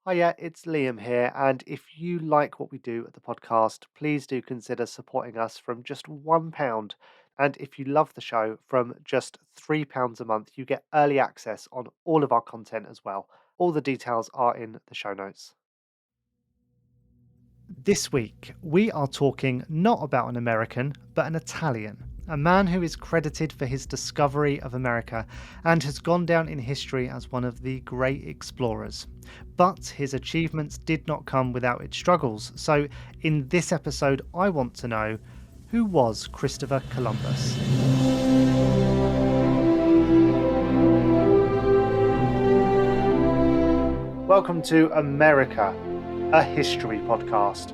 Hiya, it's Liam here. And if you like what we do at the podcast, please do consider supporting us from just £1. And if you love the show, from just £3 a month, you get early access on all of our content as well. All the details are in the show notes. This week, we are talking not about an American, but an Italian, a man who is credited for his discovery of America and has gone down in history as one of the great explorers. But his achievements did not come without its struggles. So, in this episode, I want to know, who was Christopher Columbus? Welcome to America, a history podcast.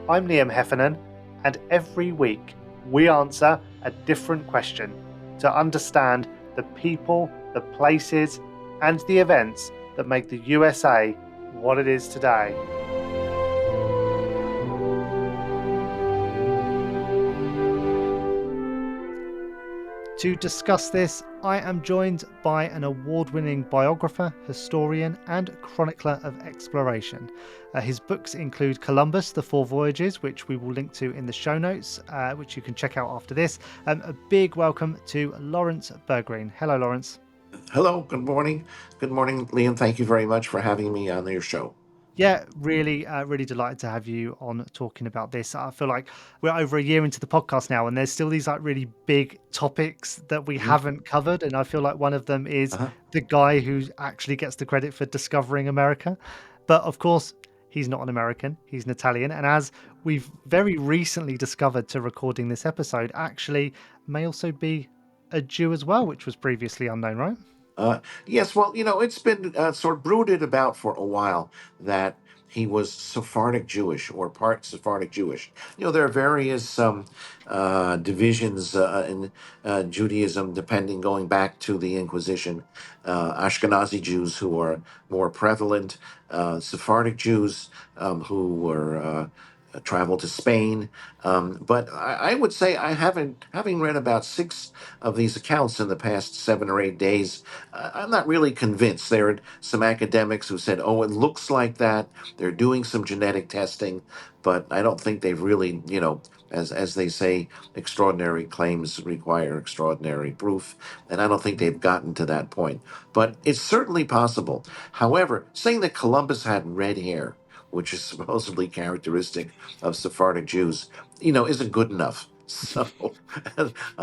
I'm Liam Heffernan, and every week we answer a different question to understand the people, the places, and the events that make the USA what it is today. To discuss this, I am joined by an award-winning biographer, historian, and chronicler of exploration. His books include Columbus, The Four Voyages, which we will link to in the show notes, which you can check out after this. A big welcome to Laurence Bergreen. Hello, Laurence. Hello, good morning. Good morning, Liam. Thank you very much for having me on your show. Yeah, really delighted to have you on talking about this. I feel like we're over a year into the podcast now, and there's still these like really big topics that we Mhm. haven't covered. And I feel like one of them is Uh-huh. the guy who actually gets the credit for discovering America. But of course, he's not an American, he's an Italian. And as we've very recently discovered to recording this episode, actually may also be a Jew as well, which was previously unknown, right? Yes, well, it's been sort of brooded about for a while that he was Sephardic Jewish or part Sephardic Jewish. There are various divisions in Judaism, depending going back to the Inquisition. Ashkenazi Jews who are more prevalent, Sephardic Jews who were traveled to Spain. But I would say I haven't, having read about six of these accounts in the past 7 or 8 days. I'm not really convinced. There are some academics who said, oh, it looks like that. They're doing some genetic testing, but I don't think they've really, as they say, extraordinary claims require extraordinary proof. And I don't think they've gotten to that point. But it's certainly possible. However, saying that Columbus had red hair, which is supposedly characteristic of Sephardic Jews, isn't good enough. So,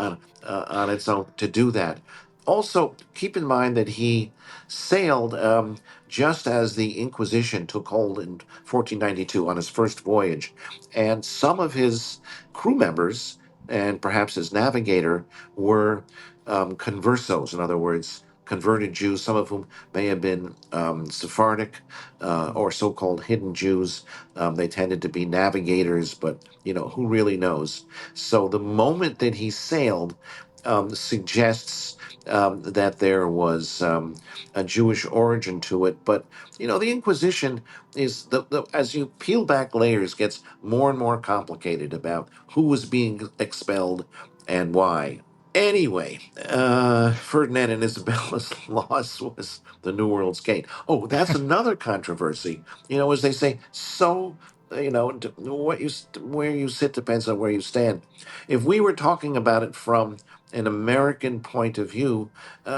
on its own, to do that. Also, keep in mind that he sailed just as the Inquisition took hold in 1492 on his first voyage, and some of his crew members and perhaps his navigator were conversos, in other words, converted Jews, some of whom may have been Sephardic or so called hidden Jews. They tended to be navigators, but who really knows? So the moment that he sailed suggests that there was a Jewish origin to it. But the Inquisition is as you peel back layers, gets more and more complicated about who was being expelled and why. Anyway, Ferdinand and Isabella's loss was the New World's gate. Oh, that's another controversy. As they say, so where you sit depends on where you stand. If we were talking about it from an American point of view,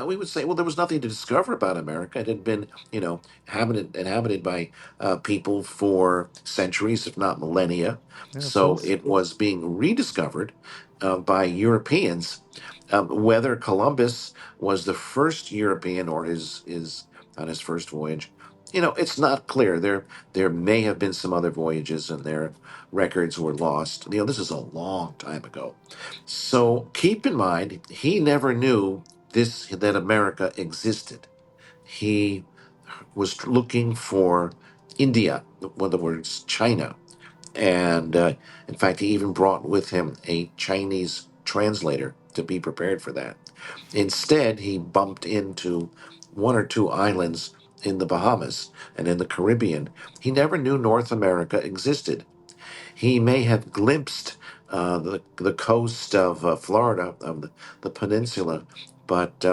we would say, well, there was nothing to discover about America. It had been, inhabited by people for centuries, if not millennia. Yeah, of So course. it was being rediscovered by Europeans. Whether Columbus was the first European or is on his first voyage, it's not clear. There may have been some other voyages, and their records were lost. This is a long time ago. So keep in mind, he never knew this that America existed. He was looking for India, in other words, China. And in fact, he even brought with him a Chinese translator to be prepared for that. Instead, he bumped into one or two islands in the Bahamas and in the Caribbean. He never knew North America existed. He may have glimpsed the coast of Florida, of the peninsula, but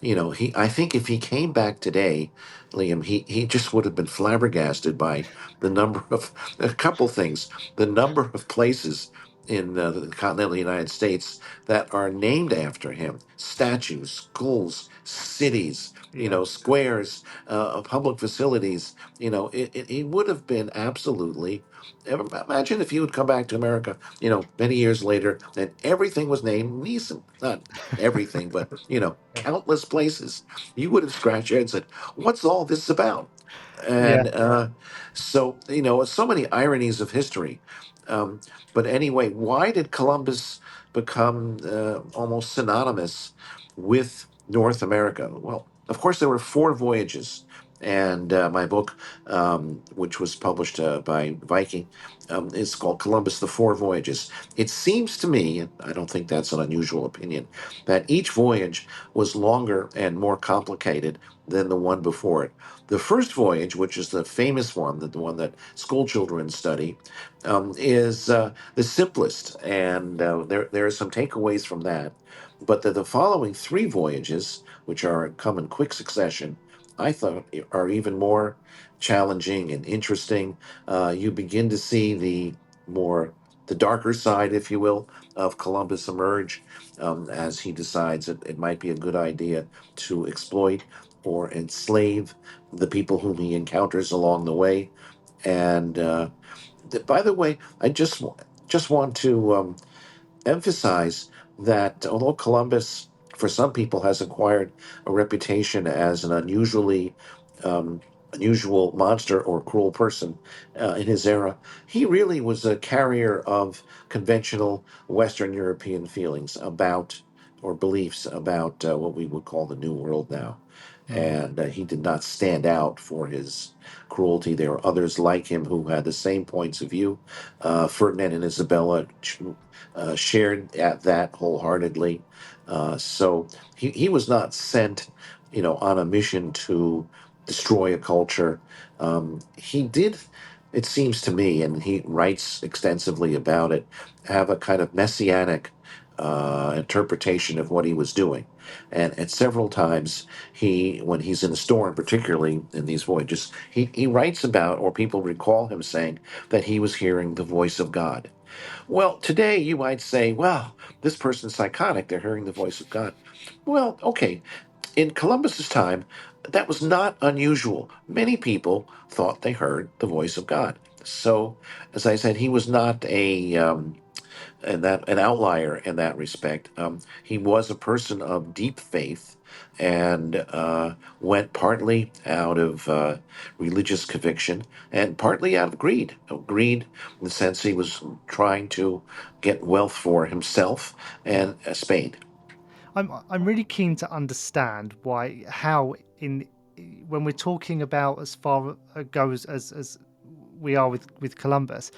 he I think if he came back today, Liam, he just would have been flabbergasted by the number of a couple things, the number of places in the continental United States that are named after him, statues, schools, cities, Yeah. squares, public facilities. He would have been absolutely. Imagine if he would come back to America, many years later, and everything was named Neeson. Not everything, but Yeah. countless places. You would have scratched your head and said, "What's all this about?" Yeah. And so so many ironies of history. Um, but anyway, why did Columbus become almost synonymous with North America? Well, of course, there were four voyages. And my book, which was published by Viking, is called Columbus: The Four Voyages. It seems to me, and I don't think that's an unusual opinion, that each voyage was longer and more complicated than the one before it. The first voyage, which is the famous one, the one that school children study, is the simplest, and there are some takeaways from that. But the following three voyages, which come in quick succession, I thought are even more challenging and interesting. You begin to see the darker side, if you will, of Columbus emerge as he decides it might be a good idea to exploit or enslave the people whom he encounters along the way. And by the way, I just want to emphasize that although Columbus, for some people, has acquired a reputation as an um, unusual monster or cruel person in his era, he really was a carrier of conventional Western European feelings about or beliefs about what we would call the New World now. Mm. And he did not stand out for his cruelty. There were others like him who had the same points of view. Ferdinand and Isabella shared at that wholeheartedly. So he was not sent, on a mission to destroy a culture. He did, it seems to me, and he writes extensively about it, have a kind of messianic interpretation of what he was doing. And at several times, when he's in a storm, particularly in these voyages, he writes about, or people recall him saying, that he was hearing the voice of God. Well, today you might say, well, this person's psychotic. They're hearing the voice of God. Well, okay. In Columbus's time, that was not unusual. Many people thought they heard the voice of God. So, as I said, he was not an outlier in that respect. He was a person of deep faith and went partly out of religious conviction and partly out of greed. Greed, in the sense he was trying to get wealth for himself Yeah. and Spain. I'm really keen to understand how in when we're talking about as far goes as we are with Columbus,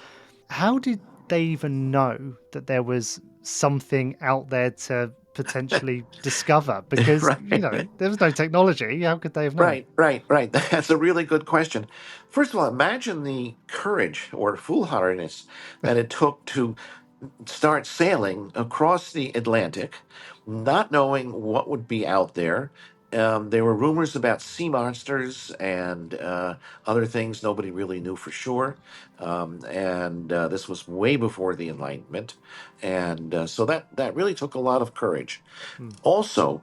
how did they even know that there was something out there to potentially discover? Because Right. there was no technology. How could they have known? Right. That's a really good question. First of all, imagine the courage or foolhardiness that it took to start sailing across the Atlantic, not knowing what would be out there. There were rumors about sea monsters and other things nobody really knew for sure. And this was way before the Enlightenment. And so that really took a lot of courage. Mm, Also,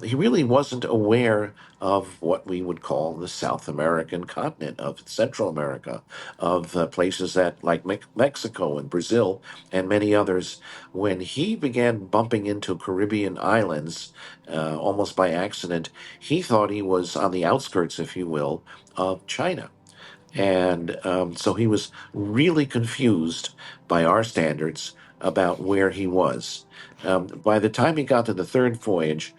he really wasn't aware of what we would call the South American continent, of Central America, of places that like Mexico and Brazil and many others. When he began bumping into Caribbean islands, almost by accident, he thought he was on the outskirts, if you will, of China. mm, And so he was really confused by our standards about where he was. By the time he got to the third voyage,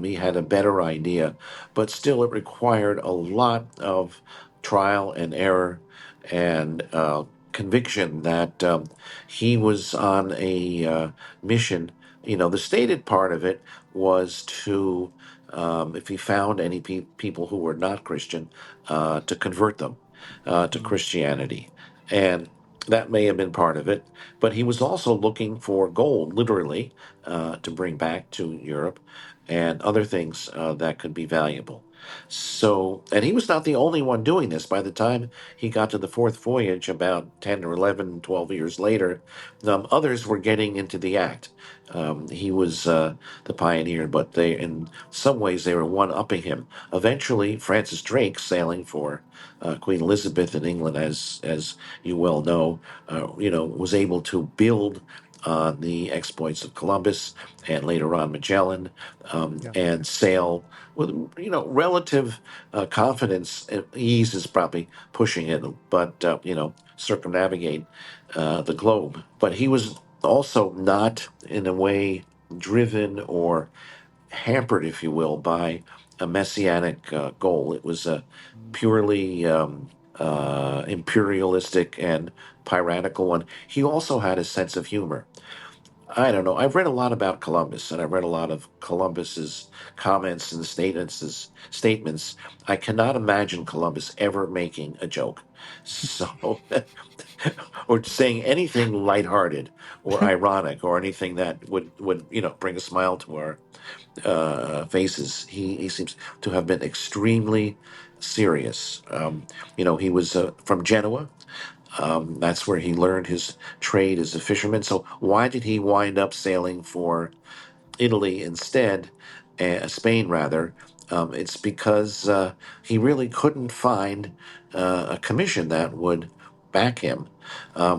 he had a better idea, but still it required a lot of trial and error and conviction that he was on a mission. The stated part of it was to, if he found any people who were not Christian, to convert them to mm, Christianity. And that may have been part of it. But he was also looking for gold, literally, to bring back to Europe. and other things that could be valuable. So, and he was not the only one doing this. By the time he got to the fourth voyage, about 10 or 11, 12 years later, others were getting into the act. He was the pioneer, but they, in some ways, they were one-upping him. Eventually, Francis Drake, sailing for Queen Elizabeth in England, as you well know, was able to build on the exploits of Columbus and later on Magellan, Yeah. and sail with relative confidence. Ease is probably pushing it, but circumnavigate the globe. But he was also not in a way driven or hampered, if you will, by a messianic goal. It was a Mm. purely imperialistic and piratical one. He also had a sense of humor. I don't know. I've read a lot about Columbus, and I've read a lot of Columbus's comments and statements. I cannot imagine Columbus ever making a joke, so or saying anything lighthearted or ironic or anything that would bring a smile to our faces. He seems to have been extremely serious. He was from Genoa. That's where he learned his trade as a fisherman. So why did he wind up sailing for Italy instead, Spain rather? It's because he really couldn't find a commission that would back him.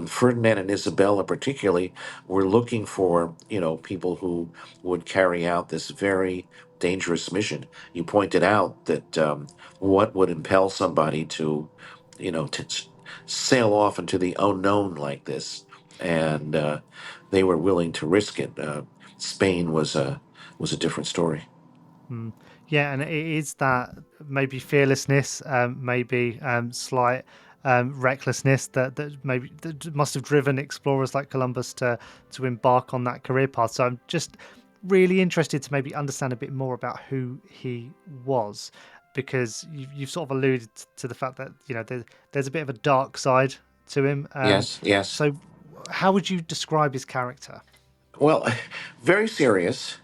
Ferdinand and Isabella, particularly, were looking for people who would carry out this very dangerous mission. You pointed out that what would impel somebody to, to sail off into the unknown like this, and they were willing to risk it. Spain was a different story. Mm. Yeah, and it is that maybe fearlessness, maybe slight recklessness that maybe that must have driven explorers like Columbus to embark on that career path. So I'm just really interested to maybe understand a bit more about who he was, because you've sort of alluded to the fact that there's a bit of a dark side to him. Yes, yes. So how would you describe his character? Well, very serious,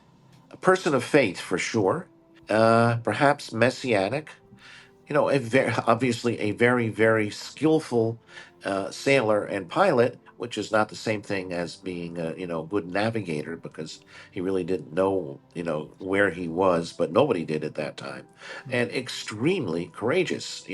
a person of faith for sure. Perhaps messianic. Obviously a very, very skillful sailor and pilot, which is not the same thing as being a, good navigator, because he really didn't know, where he was, but nobody did at that time. Mm. And extremely courageous,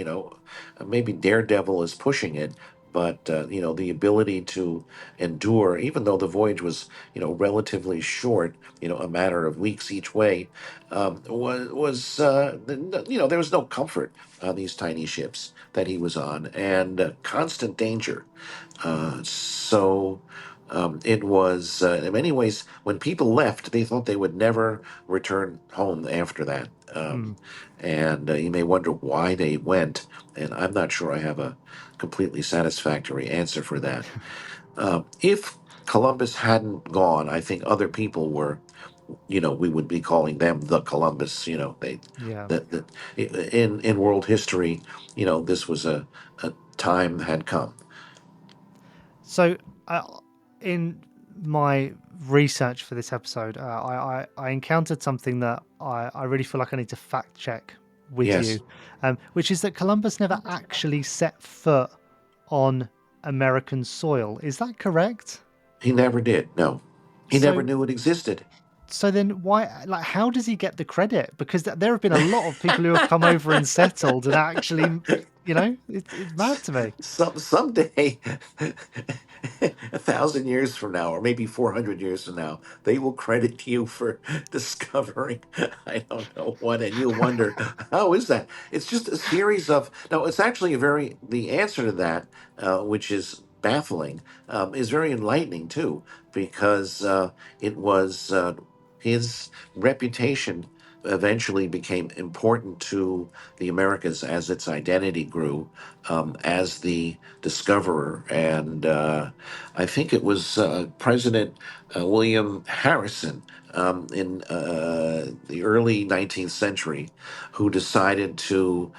maybe daredevil is pushing it, but, the ability to endure, even though the voyage was, relatively short, a matter of weeks each way, there was no comfort on these tiny ships that he was on, and constant danger. It was, in many ways, when people left, they thought they would never return home after that. Mm. And you may wonder why they went, and I'm not sure I have a completely satisfactory answer for that. If Columbus hadn't gone, I think other people were, we would be calling them the Columbus. Yeah. That in world history, this was a time had come. So, in my research for this episode, I encountered something that I really feel like I need to fact check with you, Yes, which is that Columbus never actually set foot on American soil. Is that correct? he never did. No, he never So, knew it existed. then why, like, how does he get the credit? Because there have been a lot of people who have come over and settled and actually, it's mad to me. Someday, 1,000 years from now, or maybe 400 years from now, they will credit you for discovering I don't know what, and you'll wonder how is that? It's just a series of no. It's actually a very the answer to that, which is baffling, is very enlightening too, because it was his reputation eventually became important to the Americas as its identity grew, as the discoverer. And I think it was President William Harrison in the early 19th century who decided to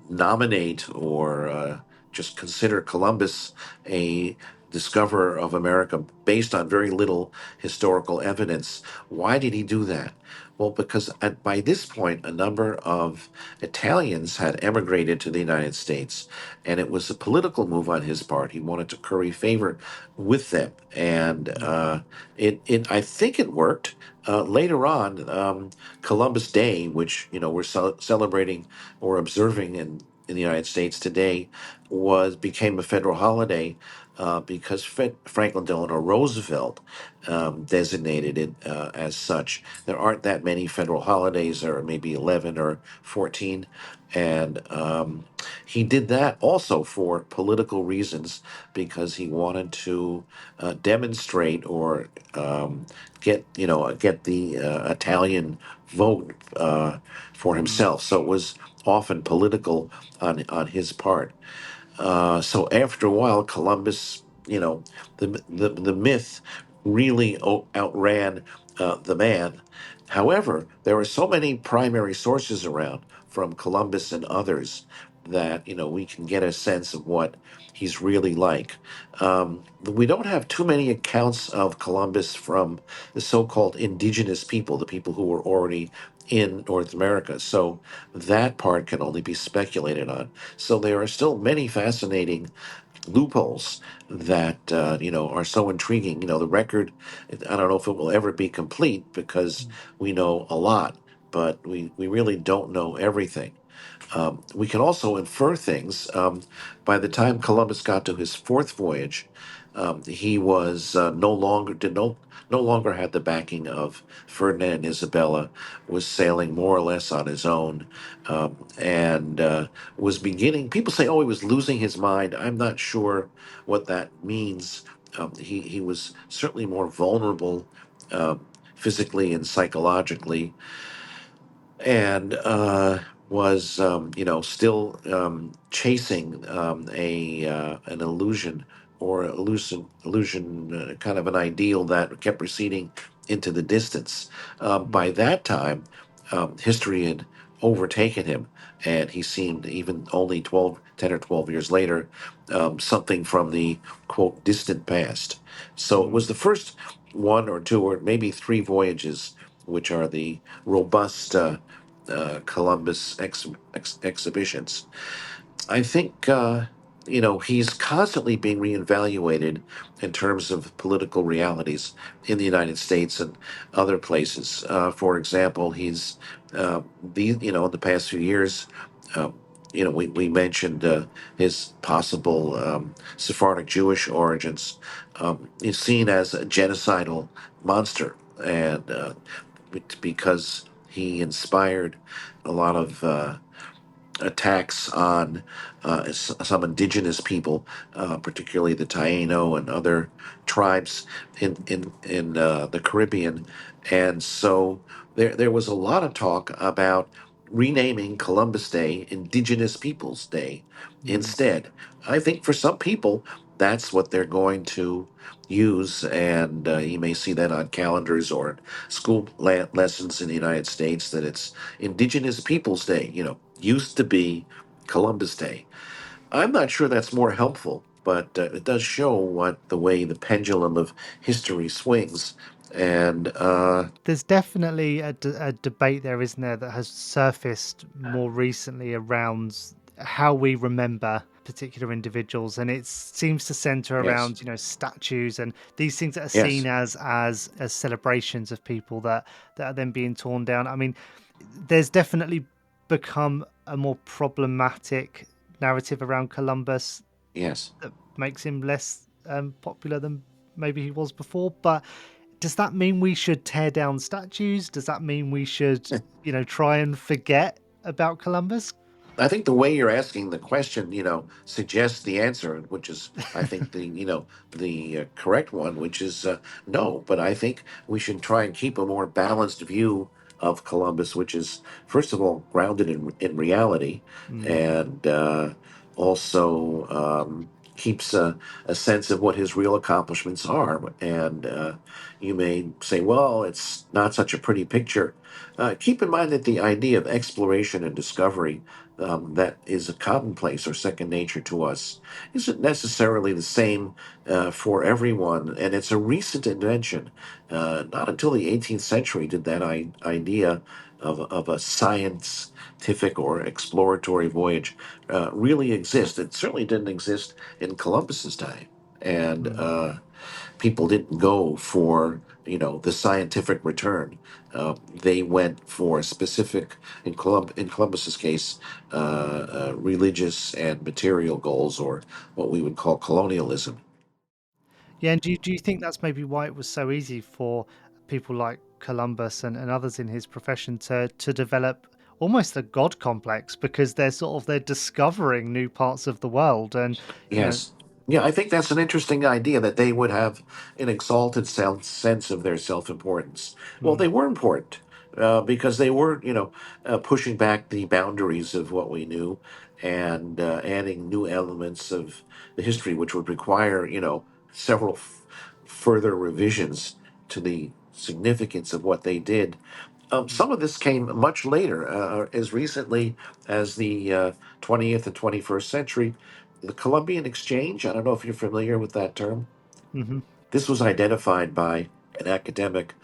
nominate or just consider Columbus a discoverer of America based on very little historical evidence. Why did he do that? Well, because by this point, a number of Italians had emigrated to the United States, and it was a political move on his part. He wanted to curry favor with them, and I think it worked. Later on, Columbus Day, which we're celebrating or observing in the United States today, was became a federal holiday because Franklin Delano Roosevelt designated it as such. There aren't that many federal holidays, or maybe 11 or 14. And he did that also for political reasons because he wanted to demonstrate or get the Italian vote for Mm, himself. So it was often political on his part. So after a while, Columbus, the myth really outran the man. However, there are so many primary sources around from Columbus and others that we can get a sense of what he's really like. We don't have too many accounts of Columbus from the so-called indigenous people, the people who were already in North America. So that part can only be speculated on. So there are still many fascinating loopholes that are so intriguing. The record, I don't know if it will ever be complete because mm, we know a lot, but we really don't know everything. We can also infer things. By the time Columbus got to his fourth voyage, he was no longer had the backing of Ferdinand and Isabella, was sailing more or less on his own, and was beginning. People say, "Oh, he was losing his mind." I'm not sure what that means. He was certainly more vulnerable, physically and psychologically, and was still chasing a an illusion or illusion kind of an ideal that kept receding into the distance. By mm, that time, history had overtaken him, and he seemed, even only 10 or 12 years later, something from the quote distant past. So it was mm. the first one or two or maybe three voyages, which are the robust Columbus exhibitions. I think he's constantly being reevaluated in terms of political realities in the United States and other places. For example, he's in the past few years. Uh, we mentioned his possible Sephardic Jewish origins. He's seen as a genocidal monster, and because he inspired a lot of attacks on some indigenous people, particularly the Taino and other tribes in the Caribbean, and so there was a lot of talk about renaming Columbus Day Indigenous Peoples Day Mm. instead. I think for some people that's what they're going to use, and you may see that on calendars or school lessons in the United States that it's Indigenous Peoples Day. Used to be Columbus Day. I'm not sure that's more helpful, but it does show what the way the pendulum of history swings. And There's definitely a debate there, isn't there, that has surfaced more recently around how we remember particular individuals, and it seems to center yes, around statues and these things that are seen yes, as celebrations of people that are then being torn down. I mean, there's definitely become a more problematic narrative around Columbus yes. that makes him less popular than maybe he was before. But does that mean we should tear down statues? Does that mean we should, try and forget about Columbus? I think the way you're asking the question, suggests the answer, which is, I think, the correct one, which is no. But I think we should try and keep a more balanced view of Columbus, which is, first of all, grounded in reality, Mm, and also keeps a sense of what his real accomplishments are. And you may say, well, it's not such a pretty picture. Keep in mind that the idea of exploration and discovery that is a commonplace or second nature to us isn't necessarily the same for everyone, and it's a recent invention. Not until the 18th century did that idea of a scientific or exploratory voyage really exist. It certainly didn't exist in Columbus's time, and Mm. people didn't go for the scientific return. They went for specific, in Columbus's case, religious and material goals, or what we would call colonialism. Yeah, and do you think that's maybe why it was so easy for people like Columbus and others in his profession to develop almost a god complex because they're discovering new parts of the world and you know Yes. Yeah, I think that's an interesting idea that they would have an exalted sense of their self importance. Well, mm, they were important because they were, pushing back the boundaries of what we knew and adding new elements of the history, which would require, several further revisions to the significance of what they did. mm, Some of this came much later, as recently as the 20th and 21st century. The Columbian Exchange, I don't know if you're familiar with that term. mhm, This was identified by an academic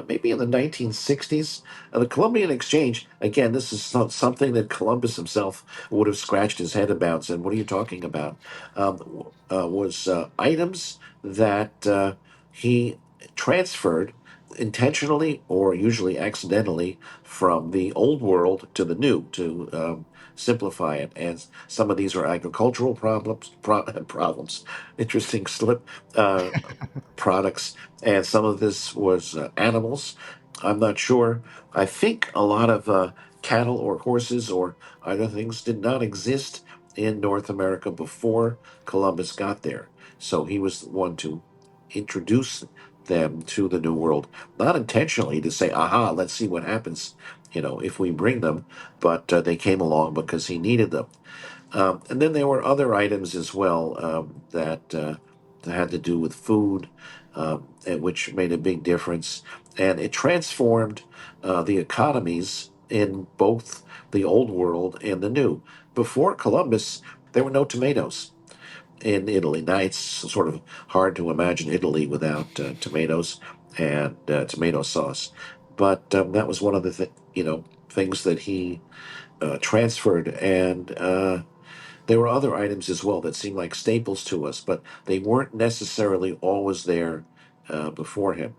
maybe in the 1960s. The Columbian Exchange, again, this is something that Columbus himself would have scratched his head about, said, what are you talking about? Was items that he transferred intentionally or usually accidentally from the old world to the new to simplify it. And some of these are agricultural problems. Interesting slip. Products, and some of this was animals. I'm not sure. I think a lot of cattle or horses or other things did not exist in North America before Columbus got there. So he was the one to introduce them to the New World, not intentionally to say, aha, let's see what happens, if we bring them, but they came along because he needed them. And then there were other items as well that had to do with food, and which made a big difference. And it transformed the economies in both the old world and the new. Before Columbus, there were no tomatoes in Italy. Now it's sort of hard to imagine Italy without tomatoes and tomato sauce. But that was one of the things that he transferred, and there were other items as well that seemed like staples to us, but they weren't necessarily always there before him.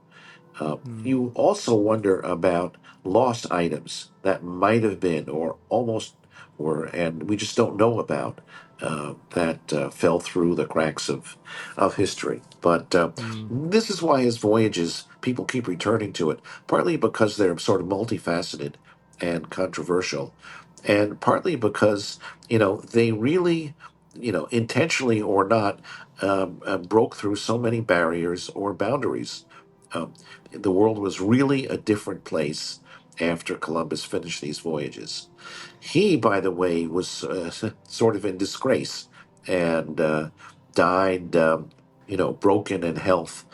mm, You also wonder about lost items that might have been or almost were, and we just don't know about, that fell through the cracks of history. But mm, this is why his voyages, people keep returning to it, partly because they're sort of multifaceted and controversial, and partly because, they really, intentionally or not, broke through so many barriers or boundaries. Um, the world was really a different place after Columbus finished these voyages. He, by the way, was sort of in disgrace and died, broken in health.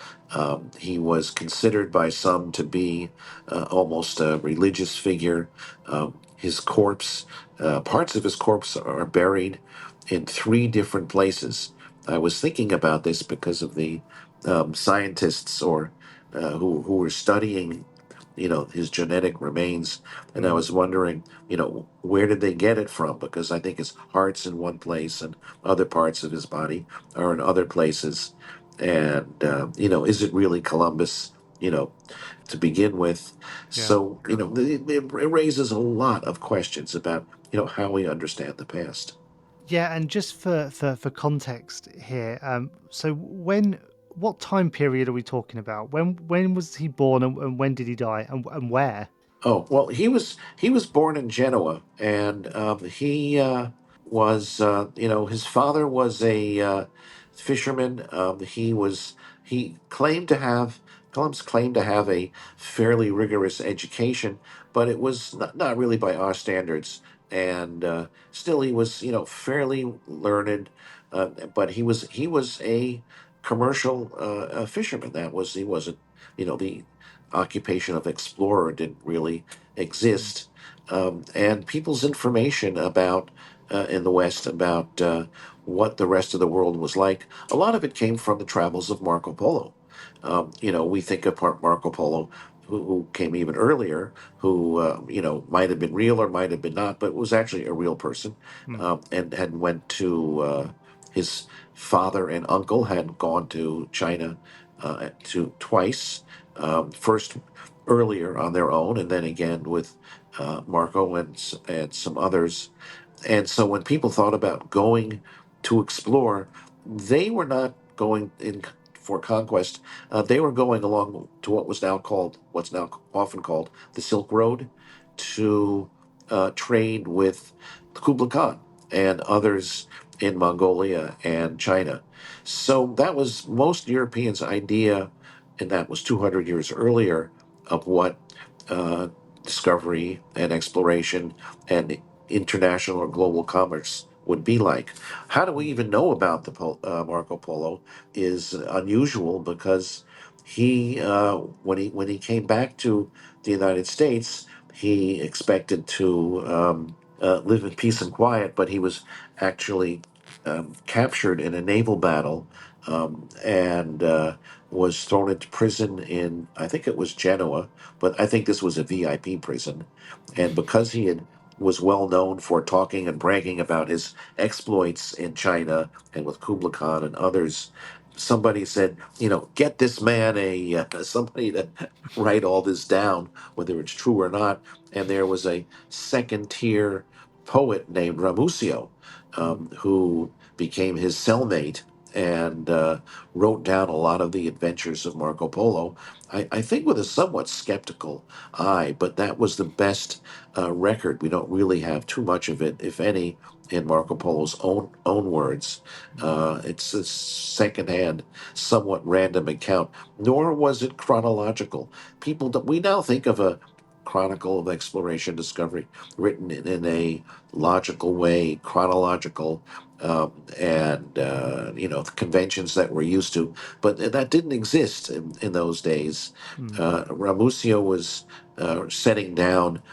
He was considered by some to be almost a religious figure. His corpse, parts of his corpse are buried in three different places. I was thinking about this because of the scientists or who were studying, his genetic remains, and I mm. was wondering, where did they get it from? Because I think his heart's in one place, and other parts of his body are in other places, and is it really Columbus? To begin with, Yeah. so it raises a lot of questions about how we understand the past. Yeah, and just for context here, so what time period are we talking about? When was he born and when did he die and where? Oh, well, he was born in Genoa, and he was his father was a fisherman. He claimed to have Columbus claimed to have a fairly rigorous education, but it was not really by our standards. And still, he was fairly learned, but he was a commercial fisherman. That was he wasn't the occupation of explorer didn't really Mm. exist. And people's information about in the West about what the rest of the world was like, a lot of it came from the travels of Marco Polo. We think of Marco Polo, who came even earlier, who might have been real or might have been not, but was actually a real person, Mm. and had went to his father and uncle had gone to China to twice, first earlier on their own, and then again with Marco and some others. And so when people thought about going to explore, they were not going in for conquest. They were going along to what's now often called the Silk Road, to trade with Kublai Khan and others in Mongolia and China. So that was most Europeans' idea, and that was 200 years earlier, of what uh, discovery and exploration and international or global commerce would be like. How do we Mm. even know about the Marco Polo is unusual, because when he came back to the United States, he expected to live in peace and quiet, but he was actually captured in a naval battle, and was thrown into prison in, I think it was Genoa, but I think this was a VIP prison. And because he was well known for talking and bragging about his exploits in China and with Kublai Khan and others, somebody said, get this man somebody to write all this down, whether it's true or not. And there was a second tier poet named Ramusio, Mm. who became his cellmate and wrote down a lot of the adventures of Marco Polo. I think with a somewhat skeptical eye, but that was the best record. We don't really have too much of it, if any, in Marco Polo's own words. It's a secondhand, somewhat random account. Nor was it chronological. We now think of a chronicle of exploration discovery written in a logical way, chronological, and the conventions that we're used to, but that didn't exist in those days. Mm. Ramusio was setting down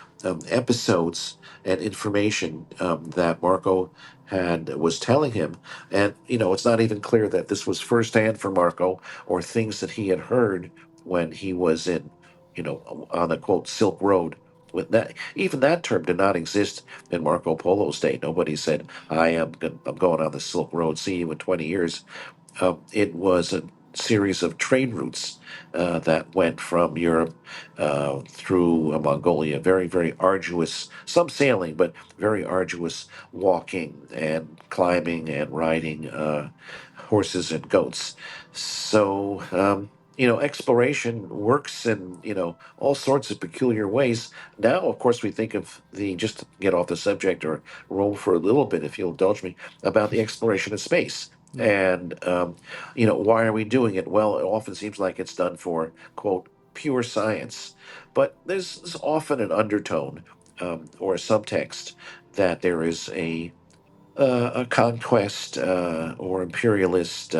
episodes and information that Marco was telling him, and it's not even clear that this was firsthand for Marco or things that he had heard when he was in, on the quote Silk Road. With that, even that term did not exist in Marco Polo's day. Nobody said, I'm going on the Silk Road. See you in 20 years." It was a series of trade routes that went from Europe through Mongolia. Very, very arduous, some sailing, but very arduous walking and climbing and riding horses and goats. So, exploration works in, all sorts of peculiar ways. Now, of course, we think of just to get off the subject or roam for a little bit, if you'll indulge me, about the exploration of space. Mm. And, why are we doing it? Well, it often seems like it's done for, quote, pure science. But there's often an undertone or a subtext that there is a conquest or imperialist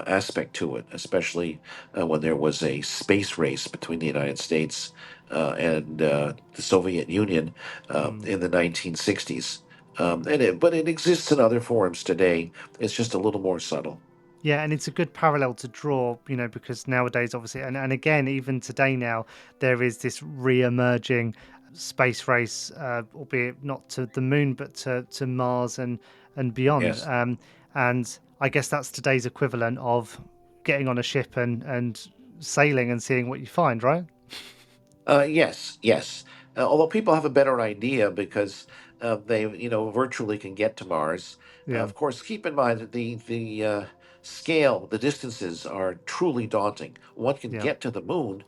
aspect to it, especially when there was a space race between the United States and the Soviet Union Mm. in the 1960s. But it exists in other forms today. It's just a little more subtle. Yeah, and it's a good parallel to draw, because nowadays, obviously, and again, even today now, there is this re-emerging space race, albeit not to the moon, but to Mars and beyond. Yes. And I guess that's today's equivalent of getting on a ship and sailing and seeing what you find, right? Yes, yes. Although people have a better idea because they, virtually can get to Mars. Yeah, Of course, keep in mind that the scale, the distances are truly daunting. One can yeah. get to the moon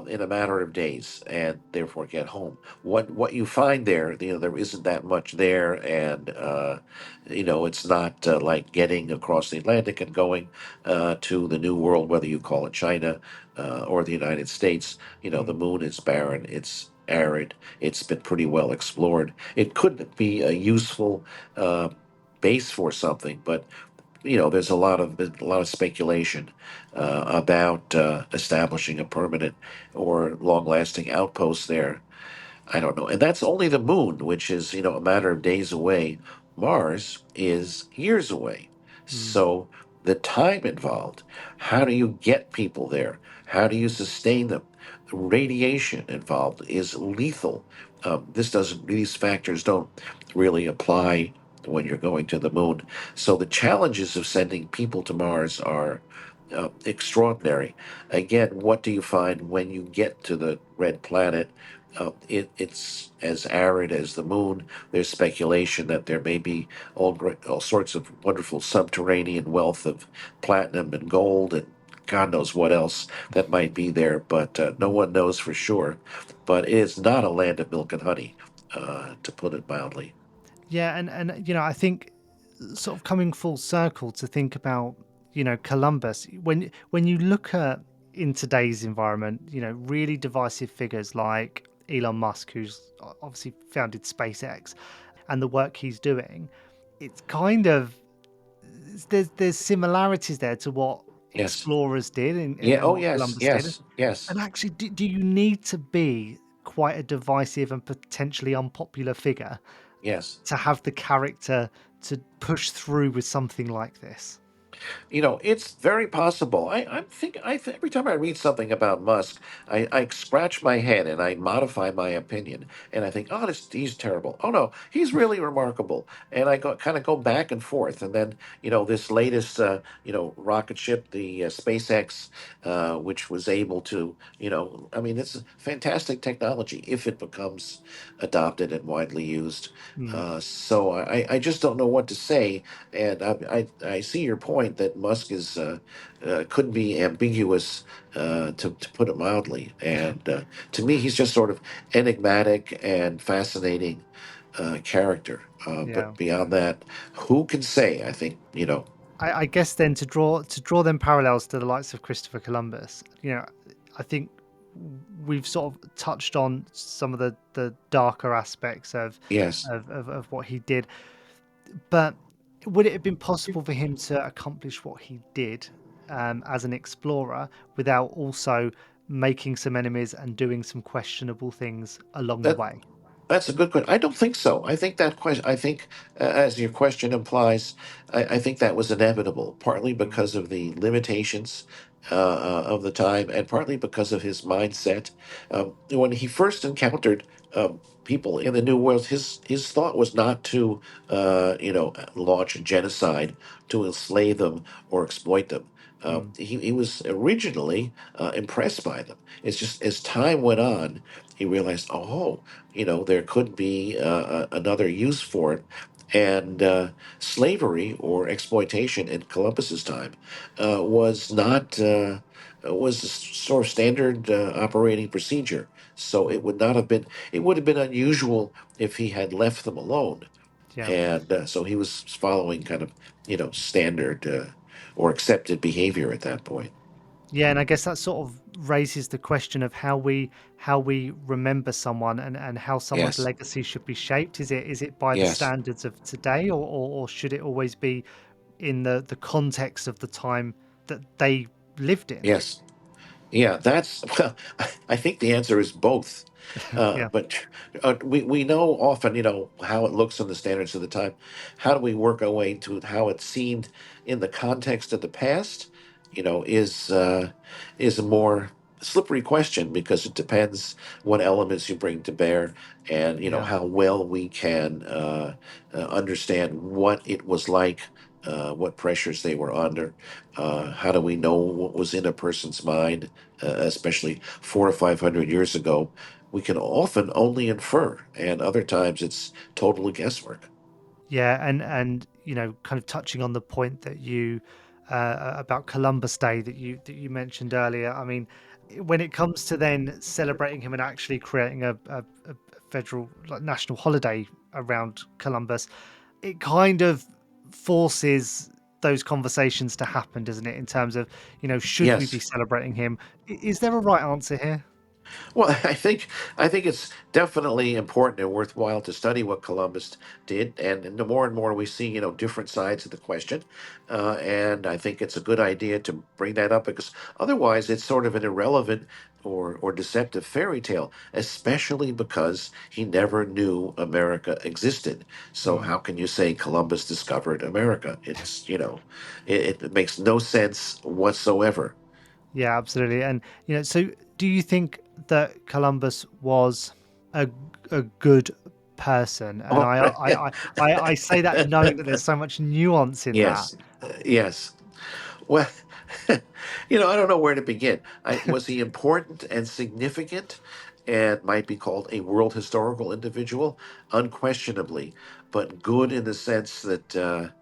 in a matter of days and therefore get home. What you find there, there isn't that much there, and it's not like getting across the Atlantic and going to the New World, whether you call it China or the United States. The Mm. moon is barren, it's arid, it's been pretty well explored. It could be a useful base for something, but there's a lot of speculation about establishing a permanent or long-lasting outpost there. I don't know. And that's only the moon, which is, a matter of days away. Mars is years away. Mm, So the time involved, how do you get people there? How do you sustain them? The radiation involved is lethal. These factors don't really apply when you're going to the moon. So the challenges of sending people to Mars are extraordinary. Again, what do you find when you get to the red planet? It's as arid as the moon. There's speculation that there may be all sorts of wonderful subterranean wealth of platinum and gold and God knows what else that might be there, but no mm. one knows for sure. But it is not a land of milk and honey, to put it mildly. Yeah, and I think sort of coming full circle to think about Columbus when you look at in today's environment, really divisive figures like Elon Musk, who's obviously founded SpaceX, and the work he's doing, it's kind of there's similarities there to what Yes. explorers did Yeah. and Oh, what yes. Columbus did. Yes. Yes. And actually, do you need to be quite a divisive and potentially unpopular figure Yes. to have the character to push through with something like this? It's very possible. Every time I read something about Musk, I scratch my head and I modify my opinion, and I think, oh, he's terrible. Oh no, he's really remarkable. And I kind of go back and forth, and then this latest rocket ship, the SpaceX, which was able to I mean, it's a fantastic technology if it becomes adopted and widely used. Mm, So I just don't know what to say, and I see your point that Musk is could be ambiguous, to put it mildly. And to me, he's just sort of enigmatic and fascinating character. yeah. But beyond that, who can say? I think I guess then to draw them parallels to the likes of Christopher Columbus, I think we've sort of touched on some of the darker aspects of yes. of what he did. But would it have been possible for him to accomplish what he did as an explorer without also making some enemies and doing some questionable things along the That way? That's a good question. I don't think so. I think that question. I think, as your question implies, I think that was inevitable, partly Mm, because of the limitations of the time, and partly because of his mindset. When he first encountered people in the New World, his thought was not to, launch a genocide, to enslave them or exploit them. mm, He was originally impressed by them. It's just as time went on, he realized, oh, there could be another use for it. And slavery or exploitation in Columbus's time was not was a sort of standard operating procedure. So mm. it would have been unusual if he had left them alone. Yeah. And so he was following kind of standard or accepted behavior at that point. Yeah, and I guess that sort of raises the question of how we remember someone and how someone's Yes. legacy should be shaped. Is it by the Yes. standards of today, or should it always be in the context of the time that they lived in? Yes. Yeah, that's well. I think the answer is both. Yeah, But we know often, how it looks in the standards of the time. How do we work our way to how it seemed in the context of the past? Is a more slippery question because it depends what elements you bring to bear, and yeah, how well we can understand what it was like, what pressures they were under. How do we know what was in a person's mind, especially 400 or 500 years ago? We can often only infer, and other times it's total guesswork. yeah, and kind of touching on the point that you about Columbus Day that you mentioned earlier. I mean, when it comes to then celebrating him and actually creating a federal like national holiday around Columbus, it kind of forces those conversations to happen, doesn't it? In terms of, should we be Yes. celebrating him? Is there a right answer here? Well, I think it's definitely important and worthwhile to study what Columbus did, and the more and more we see, different sides of the question, and I think it's a good idea to bring that up because otherwise it's sort of an irrelevant or deceptive fairy tale, especially because he never knew America existed. So Mm. how can you say Columbus discovered America? It makes no sense whatsoever. Yeah, absolutely. And so do you think that Columbus was a good person? And Oh, I say that knowing that there's so much nuance in that. yes, yes. Well, I don't know where to begin. Was he important and significant and might be called a world historical individual? Unquestionably, but good in the sense that,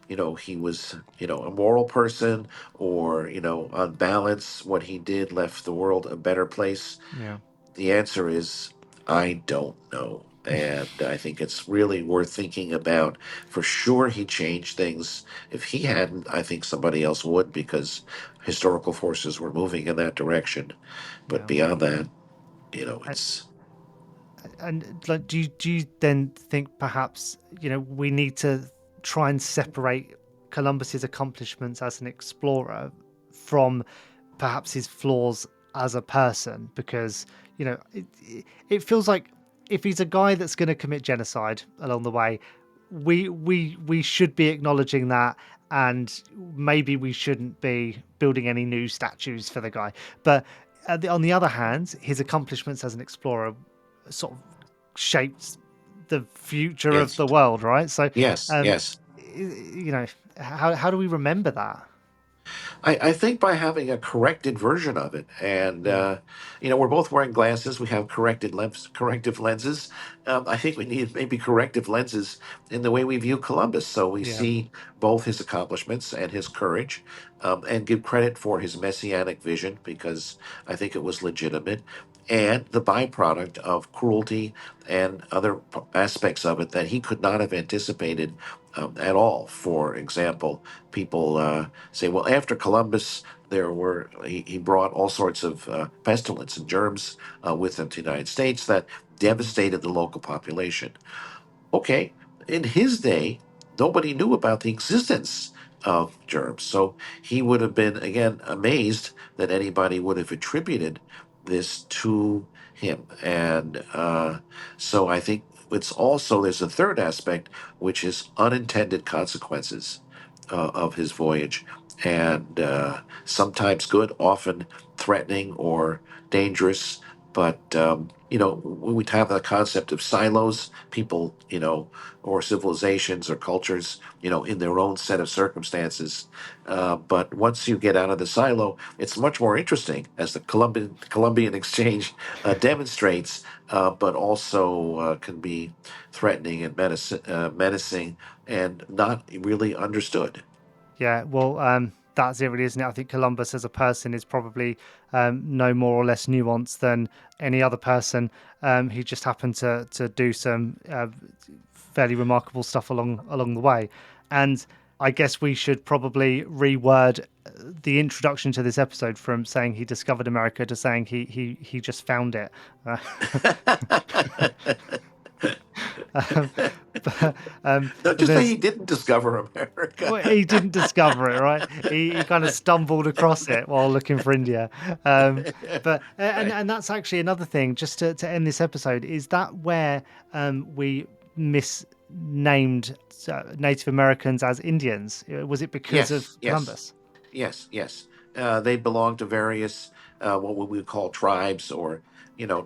he was, a moral person or, on balance, what he did left the world a better place. Yeah. The answer is I don't know. And I think it's really worth thinking about. For sure, he changed things. If he hadn't, I think somebody else would because historical forces were moving in that direction. But Yeah. beyond that, And, it's like, do you then think perhaps we need to try and separate Columbus's accomplishments as an explorer from perhaps his flaws as a person? Because it feels like if he's a guy that's going to commit genocide along the way, we should be acknowledging that, and maybe we shouldn't be building any new statues for the guy. But on the other hand, his accomplishments as an explorer sort of shaped the future of yes, the world, right? So, yes, um, yes. how do we remember that? I think by having a corrected version of it, and Mm, we're both wearing glasses. We have corrective lenses. I think we need maybe corrective lenses in the way we view Columbus, so we yeah. see both his accomplishments and his courage, and give credit for his messianic vision because I think it was legitimate, and the byproduct of cruelty and other aspects of it that he could not have anticipated at all. For example, people say, well, after Columbus, he brought all sorts of pestilence and germs with him to the United States that Mm, devastated the local population. Okay, in his day, nobody knew about the existence of germs. So he would have been, again, amazed that anybody would have attributed this to him. And so I think there's a third aspect, which is unintended consequences of his voyage. And sometimes good, often threatening or dangerous. But when we have the concept of silos, people, or civilizations or cultures, in their own set of circumstances. But once you get out of the silo, it's much more interesting, as the Columbian Exchange demonstrates, but also can be threatening and menacing and not really understood. yeah. Well, that's it, really, isn't it? I think Columbus as a person is probably no more or less nuanced than any other person. He just happened to do some fairly remarkable stuff along the way, and I guess we should probably reword the introduction to this episode from saying he discovered America to saying he just found it. Uh, um, but, No, just say he there's didn't discover well, America. he didn't discover it, right? He kind of stumbled across it while looking for India. But Right. and that's actually another thing. Just to end this episode, is that where we misnamed Native Americans as Indians? Was it because of Yes, yes. Columbus? Yes, yes. They belong to various what we would call tribes or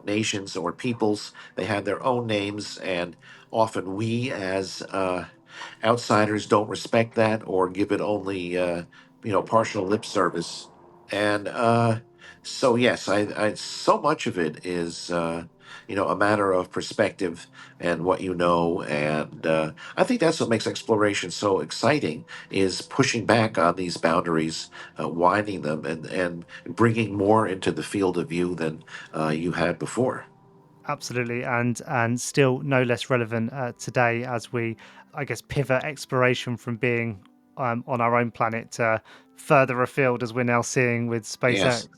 nations or peoples. They have their own names, and often we as outsiders don't respect that or give it only partial lip service. And so yes, I so much of it is a matter of perspective and what you know, and I think that's what makes exploration so exciting is pushing back on these boundaries, widening them, and bringing more into the field of view than you had before. Absolutely, and still no less relevant today as we, I guess, pivot exploration from being on our own planet to further afield, as we're now seeing with SpaceX. Yes.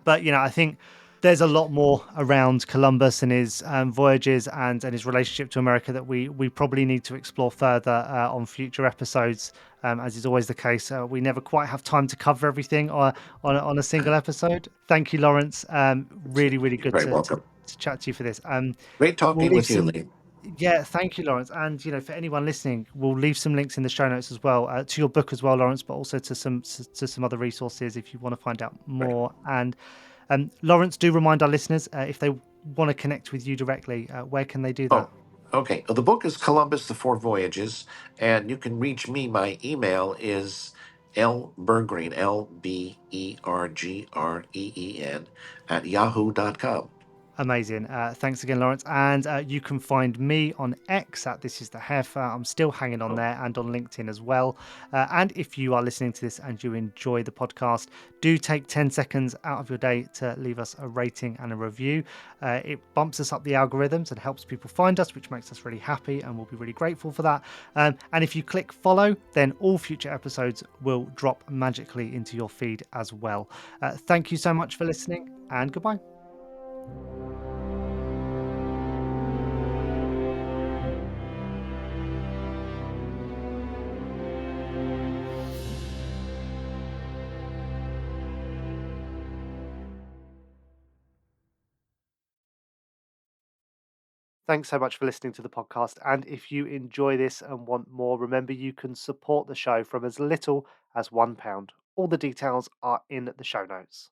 But I think. There's a lot more around Columbus and his voyages and his relationship to America that we probably need to explore further on future episodes. As is always the case, we never quite have time to cover everything on a single episode. Thank you, Lawrence. Really, really You're good very welcome. to chat to you for this. Great We'll talking leave with you, some. Lee. Yeah, thank you, Lawrence. And for anyone listening, we'll leave some links in the show notes as well to your book as well, Lawrence, but also to some other resources if you want to find out Right. more. And Lawrence, do remind our listeners if they want to connect with you directly, where can they do that? Oh, okay. Well, the book is Columbus, the Four Voyages, and you can reach me. My email is lbergreen, Lbergreen, at yahoo.com. Amazing. Thanks again, Lawrence. And you can find me on X at This Is the Heifer. I'm still hanging on Oh, there and on LinkedIn as well. And if you are listening to this and you enjoy the podcast, do take 10 seconds out of your day to leave us a rating and a review. It bumps us up the algorithms and helps people find us, which makes us really happy and we'll be really grateful for that. And if you click follow, then all future episodes will drop magically into your feed as well. Thank you so much for listening and goodbye. Thanks so much for listening to the podcast. And if you enjoy this and want more, remember you can support the show from as little as £1. All the details are in the show notes.